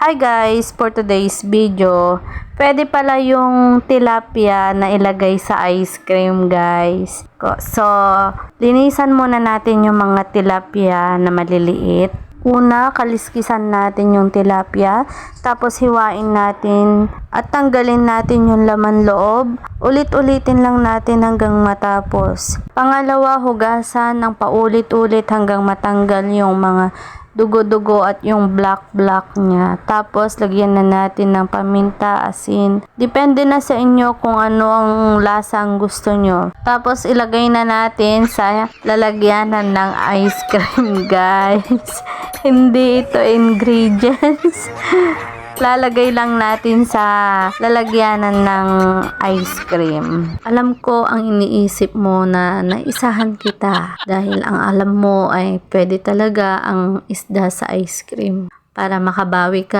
Hi guys, for today's video, pwede pala yung tilapia na ilagay sa ice cream guys. So, linisan muna natin yung mga tilapia na maliliit. Una, kaliskisan natin yung tilapia, tapos hiwain natin at tanggalin natin yung laman loob. Ulit-ulitin lang natin hanggang matapos. Pangalawa, hugasan ng paulit-ulit hanggang matanggal yung mga dugo-dugo at yung black niya. Tapos, lagyan na natin ng paminta, asin. Depende na sa inyo kung ano ang lasa ang gusto nyo. Tapos, ilagay na natin sa lalagyanan ng ice cream, guys. Hindi ito ingredients. Lalagay lang natin sa lalagyanan ng ice cream. Alam ko ang iniisip mo na naisahan kita dahil ang alam mo ay pwede talaga ang isda sa ice cream para makabawi ka